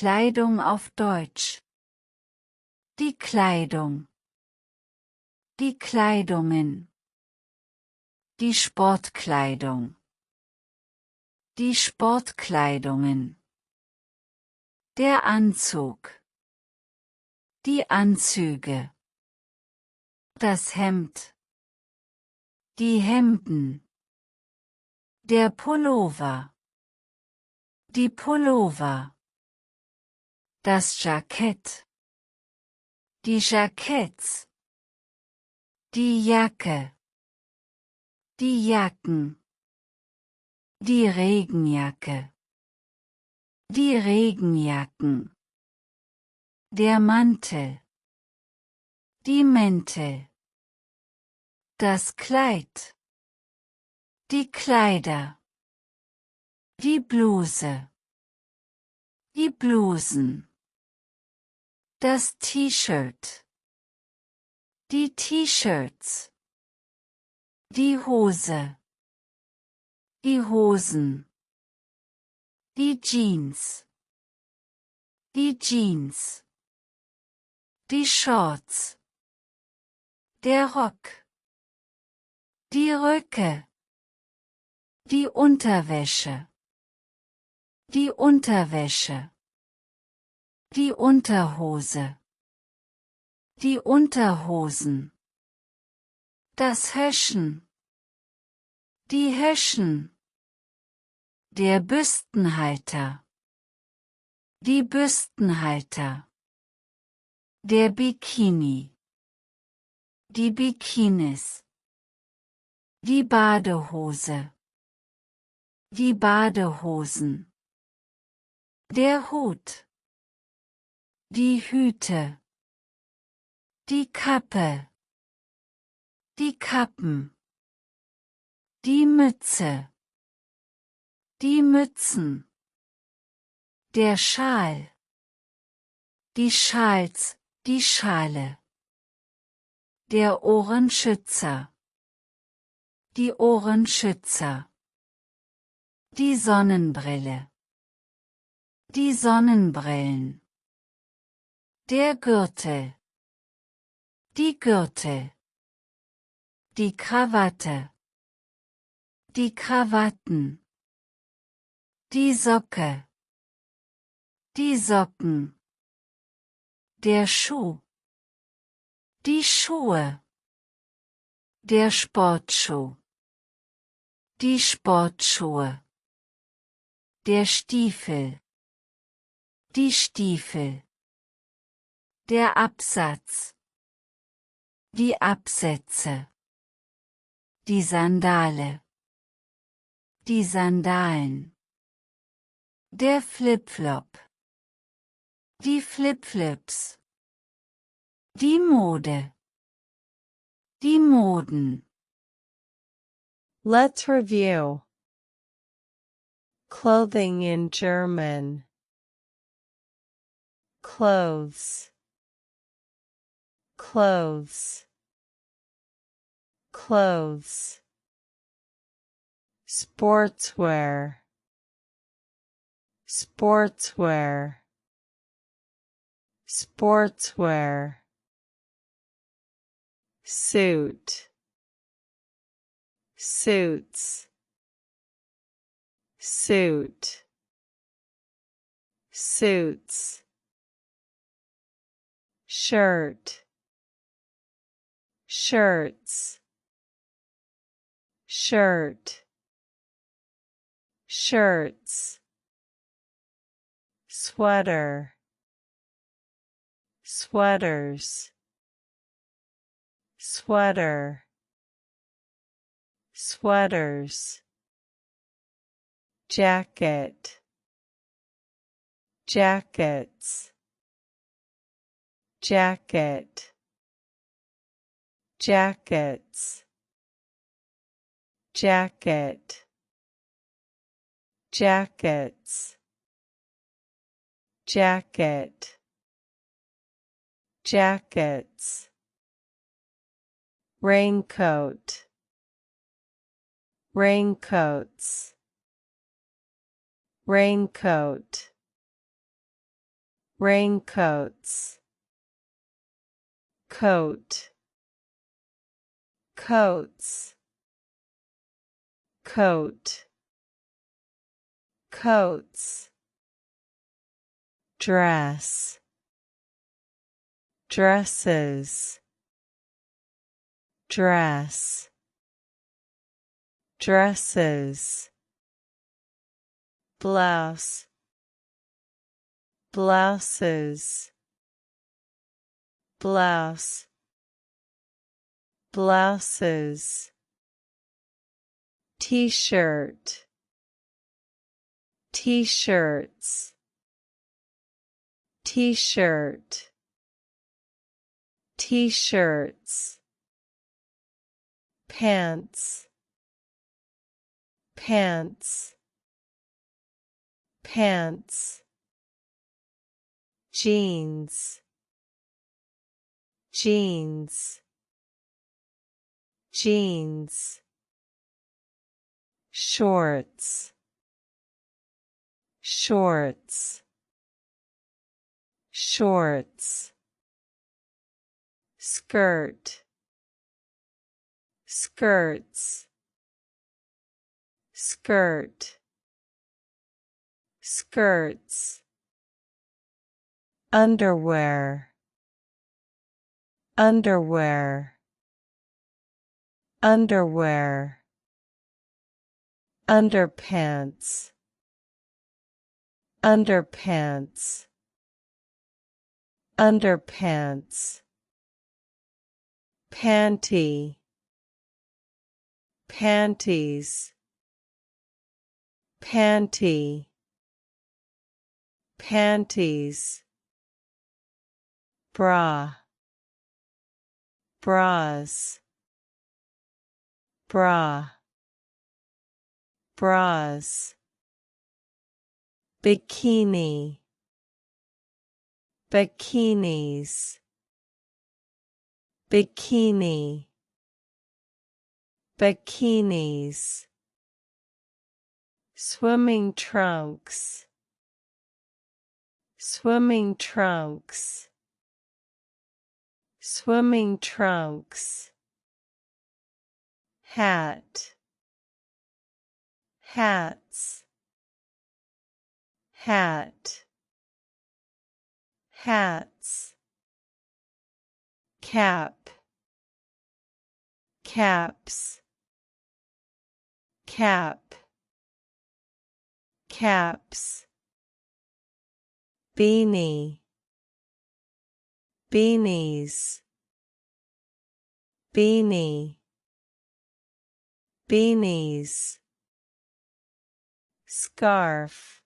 Kleidung auf Deutsch. Die Kleidung. Die Kleidungen. Die Sportkleidung. Die Sportkleidungen. Der Anzug. Die Anzüge. Das Hemd. Die Hemden. Der Pullover. Die Pullover. Das Jackett. Die Jacketts. Die Jacke. Die Jacken. Die Regenjacke. Die Regenjacken. Der Mantel. Die Mäntel. Das Kleid. Die Kleider. Die Bluse. Die Blusen. Das T-Shirt. Die T-Shirts. Die Hose. Die Hosen. Die Jeans. Die Jeans. Die Shorts. Der Rock. Die Röcke. Die Unterwäsche. Die Unterwäsche. Die Unterhose. Die Unterhosen. Das Höschen. Die Höschen. Der Büstenhalter. Die Büstenhalter. Der Bikini. Die Bikinis. Die Badehose. Die Badehosen. Der Hut. Die Hüte. Die Kappe. Die Kappen. Die Mütze. Die Mützen. Der Schal. Die Schals, die Schale. Der Ohrenschützer. Die Ohrenschützer. Die Sonnenbrille. Die Sonnenbrillen. Der Gürtel. Die Gürtel. Die Krawatte. Die Krawatten. Die Socke. Die Socken. Der Schuh. Die Schuhe. Der Sportschuh. Die Sportschuhe. Der Stiefel. Die Stiefel. Der Absatz. Die Absätze. Die Sandale. Die Sandalen. Der Flipflop. Die Flipflips. Die Mode. Die Moden. Let's review. Clothing in German. Clothes. Clothes. Clothes. Sportswear. Sportswear. Sportswear. Suit. Suits. Suit. Suits. Shirt. Shirts. Shirt. Shirts. Sweater. Sweaters. Sweater. Sweaters. Jacket. Jackets. Jacket. Jackets. Jacket. Jackets. Jacket. Jackets. Raincoat. Raincoats. Raincoat. raincoats, coat, coats, coat, coats, dress, dresses, dress, dresses, blouse, blouses, blouse, blouses, t-shirt, t-shirts, t-shirt, t-shirts, pants, pants, pants, jeans, jeans, jeans, shorts, shorts, shorts, skirt, skirts, skirt, skirts, underwear, underwear, underwear, underpants, underpants, underpants, panty, panties, panty, panties, bra, bras, bra, bras, bikini, bikinis, bikini, bikinis, swimming trunks, swimming trunks, swimming trunks, hat, hats, hat, hats, cap, caps, cap, caps, beanie, beanies, beanie, beanies, scarf,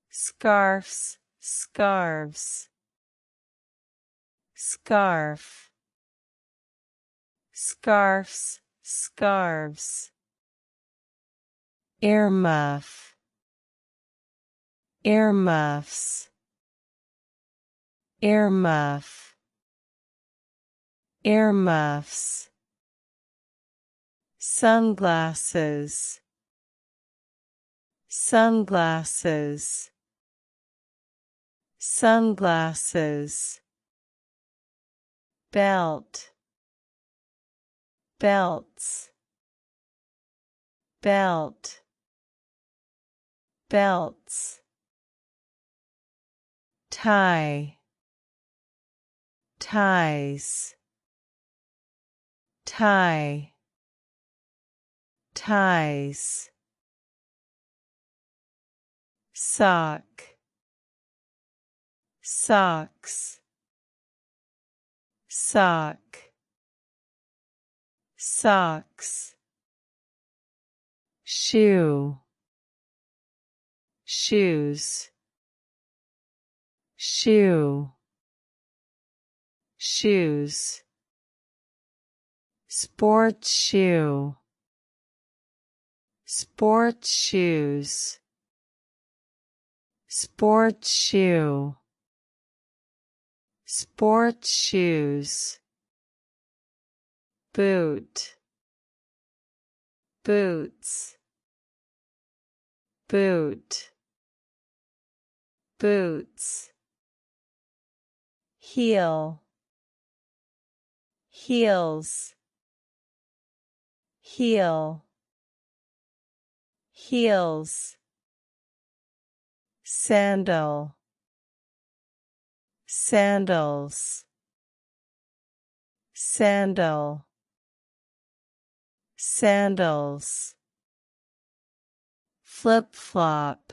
scarfs, scarves, scarf, scarfs, scarves, earmuff, earmuffs, earmuff, earmuffs, sunglasses, sunglasses, sunglasses, belt, belts, belt, belts, tie, ties, tie, ties, sock, socks, sock, socks, shoe, shoes, shoe, shoes, sports shoe, sports shoes, sports shoe, sports shoes, boot, boots, boot, boots, heel, heels, heel, heels, sandal, sandals, sandal, sandals, flip-flop,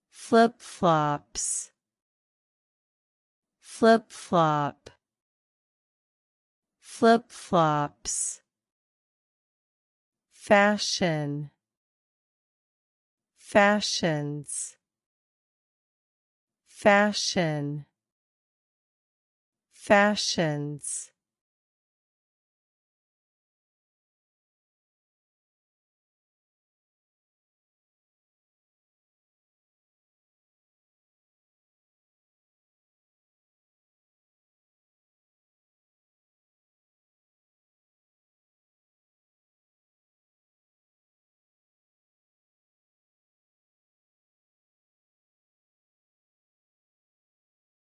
flip-flops, flip-flop, flip-flops, fashion, fashions, fashion, fashions,